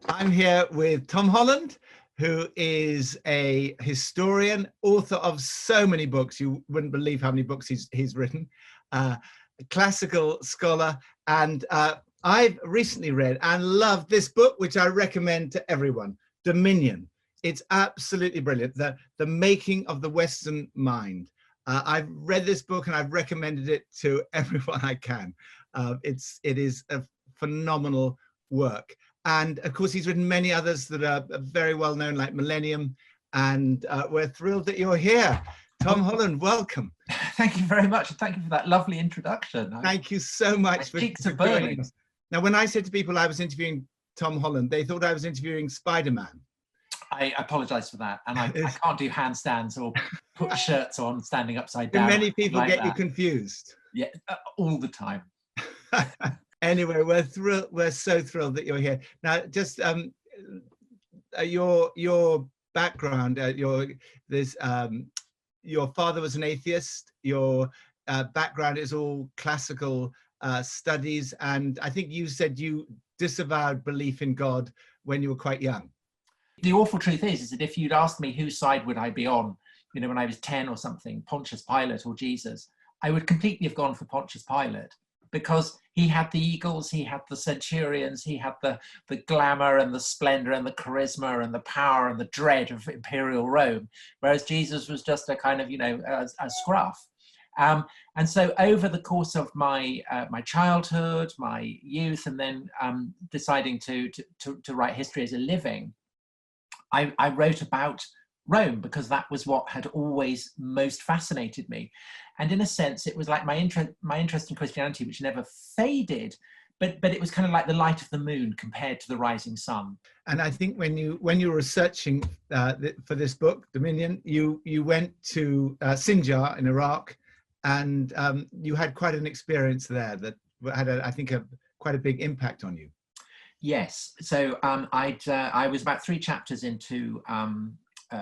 I'm here with Tom Holland, who is a historian, author of so many books. You wouldn't believe how many books he's written, a classical scholar. And I've recently read and loved this book, which I recommend to everyone, Dominion. It's absolutely brilliant. The Making of the Western Mind. I've read this book and I've recommended it to everyone I can. It is a phenomenal work. And of course, he's written many others that are very well known, like Millennium. And we're thrilled that you're here. Tom Holland, welcome. Thank you very much. And thank you for that lovely introduction. Thank you so much for joining us. Now, when I said to people I was interviewing Tom Holland, they thought I was interviewing Spider-Man. I apologize for that. And I can't do handstands or put shirts on standing upside down. Many people get you confused. Yeah, all the time. Anyway, we're so thrilled that you're here. Now, just your background, your father was an atheist. Your background is all classical studies, and I think you said you disavowed belief in God when you were quite young. The awful truth is that if you'd asked me whose side would I be on, you know, when I was 10 or something, Pontius Pilate or Jesus, I would completely have gone for Pontius Pilate, because he had the eagles, he had the centurions, he had the glamour and the splendor and the charisma and the power and the dread of imperial Rome, whereas Jesus was just a kind of, you know, a scruff. And so over the course of my childhood, my youth, and then deciding to write history as a living, I wrote about Rome because that was what had always most fascinated me. And in a sense, it was like my interest in Christianity, which never faded, but it was kind of like the light of the moon compared to the rising sun. And I think when you were researching for this book, Dominion, you went to Sinjar in Iraq, and you had quite an experience there that had, I think, quite a big impact on you. Yes. So I was about 3 chapters into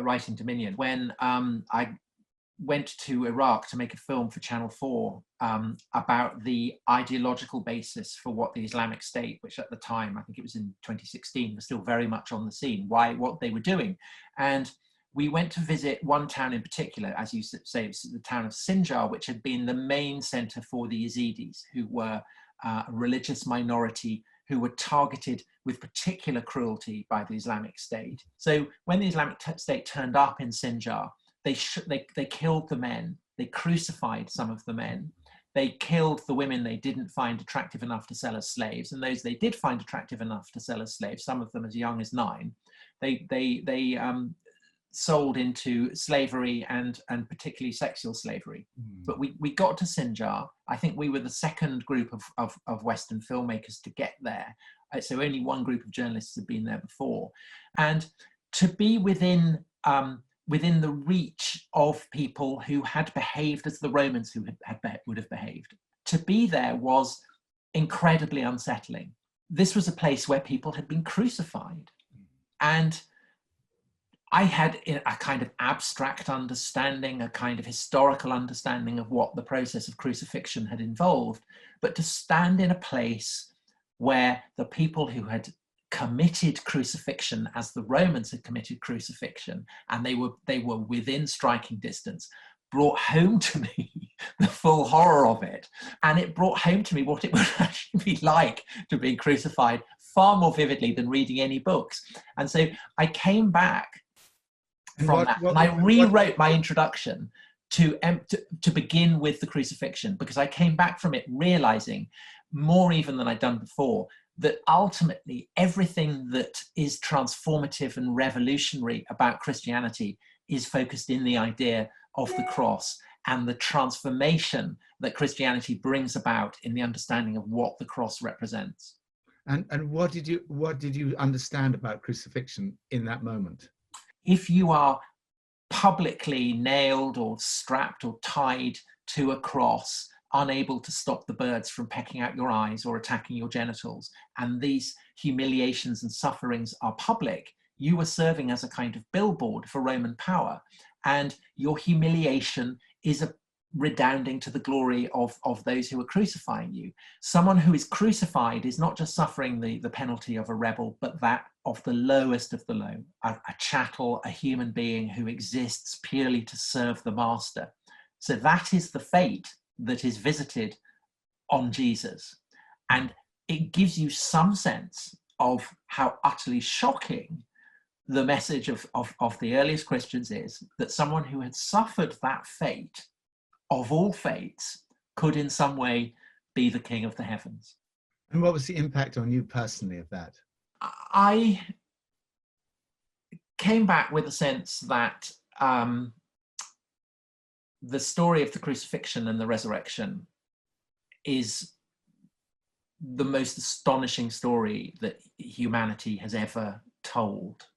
writing Dominion when I went to Iraq to make a film for Channel 4 about the ideological basis for what the Islamic State, which at the time, I think it was in 2016, was still very much on the scene, what they were doing. And we went to visit one town in particular, as you say, it was the town of Sinjar, which had been the main center for the Yazidis, who were a religious minority who were targeted with particular cruelty by the Islamic State. So when the Islamic State turned up in Sinjar, they killed the men, they crucified some of the men, they killed the women they didn't find attractive enough to sell as slaves, and those they did find attractive enough to sell as slaves, some of them as young as 9, they sold into slavery and particularly sexual slavery. But we got to Sinjar. I think we were the second group of Western filmmakers to get there. So only one group of journalists had been there before. And to be within the reach of people who had behaved as the Romans would have behaved, to be there was incredibly unsettling. This was a place where people had been crucified. And I had a kind of abstract understanding, a kind of historical understanding of what the process of crucifixion had involved, but to stand in a place where the people who had committed crucifixion as the Romans had committed crucifixion, and they were within striking distance, brought home to me the full horror of it. And it brought home to me what it would actually be like to be crucified far more vividly than reading any books. And so I came back from that, and I rewrote my introduction to begin with the crucifixion, because I came back from it realizing, more even than I'd done before, that ultimately everything that is transformative and revolutionary about Christianity is focused in the idea of the cross and the transformation that Christianity brings about in the understanding of what the cross represents. And what did you understand about crucifixion in that moment? If you are publicly nailed or strapped or tied to a cross, unable to stop the birds from pecking out your eyes or attacking your genitals, and these humiliations and sufferings are public, you are serving as a kind of billboard for Roman power. And your humiliation is redounding to the glory of those who are crucifying you. Someone who is crucified is not just suffering the penalty of a rebel, but that of the lowest of the low, a chattel, a human being who exists purely to serve the master. So that is the fate that is visited on Jesus. And it gives you some sense of how utterly shocking the message of the earliest Christians is, that someone who had suffered that fate of all fates could in some way be the king of the heavens. And what was the impact on you personally of that? I came back with a sense that the story of the crucifixion and the resurrection is the most astonishing story that humanity has ever told.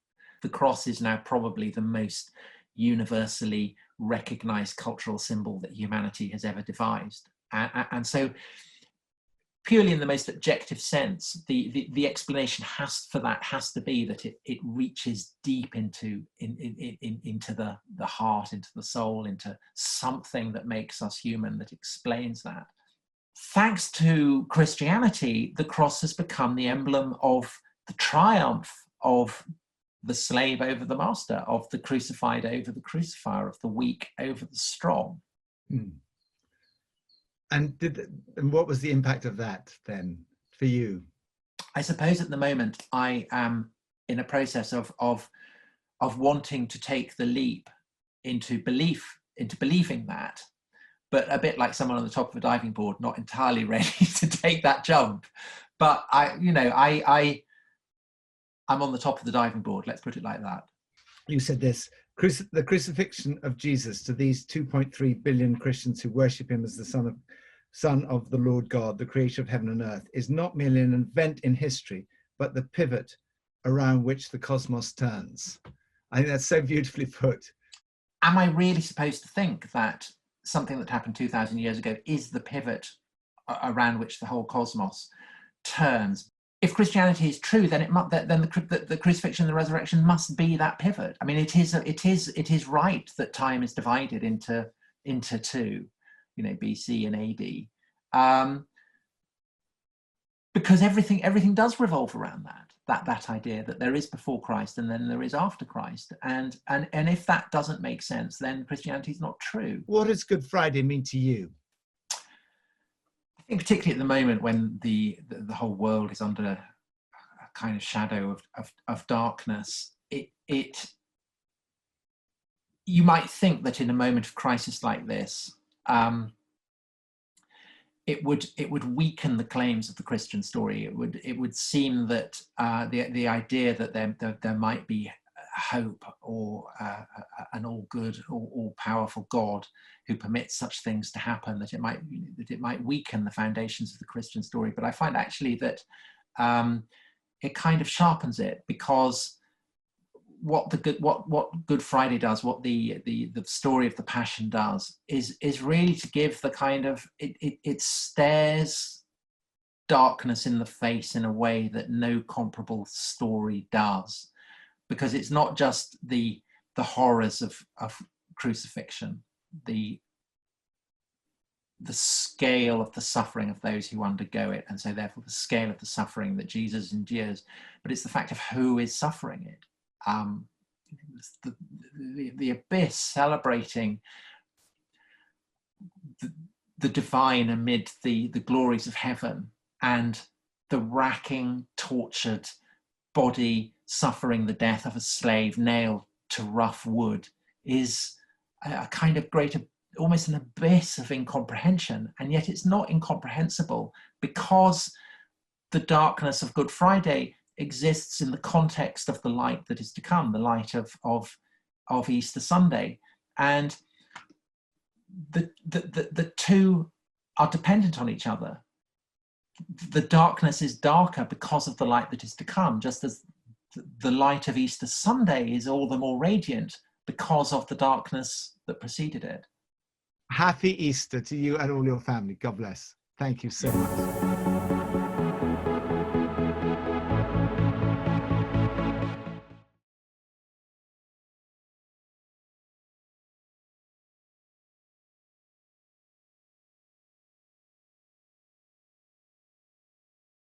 The cross is now probably the most universally recognized cultural symbol that humanity has ever devised. And so, purely in the most objective sense, the explanation for that has to be that it reaches deep into the heart, into the soul, into something that makes us human, that explains that. Thanks to Christianity, the cross has become the emblem of the triumph of the slave over the master, of the crucified over the crucifier, of the weak over the strong. And what was the impact of that then for you? I suppose at the moment I am in a process of wanting to take the leap into believing that, but a bit like someone on the top of a diving board, not entirely ready to take that jump. But I'm on the top of the diving board, let's put it like that. You said this, the crucifixion of Jesus to these 2.3 billion Christians who worship him as the Son of the Lord God, the creator of heaven and earth, is not merely an event in history, but the pivot around which the cosmos turns. I think that's so beautifully put. Am I really supposed to think that something that happened 2,000 years ago is the pivot around which the whole cosmos turns? If Christianity is true, then the crucifixion and the resurrection must be that pivot. I mean, it is right that time is divided into two, BC and AD, because everything does revolve around that idea that there is before Christ and then there is after Christ, and if that doesn't make sense, then Christianity is not true. What does Good Friday mean to you? I think particularly at the moment when the whole world is under a kind of shadow of darkness, you might think that in a moment of crisis like this, it would weaken the claims of the Christian story. It would seem that the idea that there might be hope or an all good or all powerful God who permits such things to happen, that it might weaken the foundations of the Christian story. But I find actually that it kind of sharpens it, because what Good Friday does, what the story of the Passion does, is really to give the kind of it stares darkness in the face in a way that no comparable story does, because it's not just the horrors of crucifixion, the scale of the suffering of those who undergo it, and so therefore the scale of the suffering that Jesus endures, but it's the fact of who is suffering it. The abyss celebrating the divine amid the glories of heaven, and the racking, tortured body suffering the death of a slave nailed to rough wood, is a kind of greater, almost an abyss of incomprehension. And yet it's not incomprehensible, because the darkness of Good Friday exists in the context of the light that is to come, the light of Easter Sunday. And the two are dependent on each other. The darkness is darker because of the light that is to come, just as the light of Easter Sunday is all the more radiant because of the darkness that preceded it. Happy Easter to you and all your family. God bless. Thank you so much.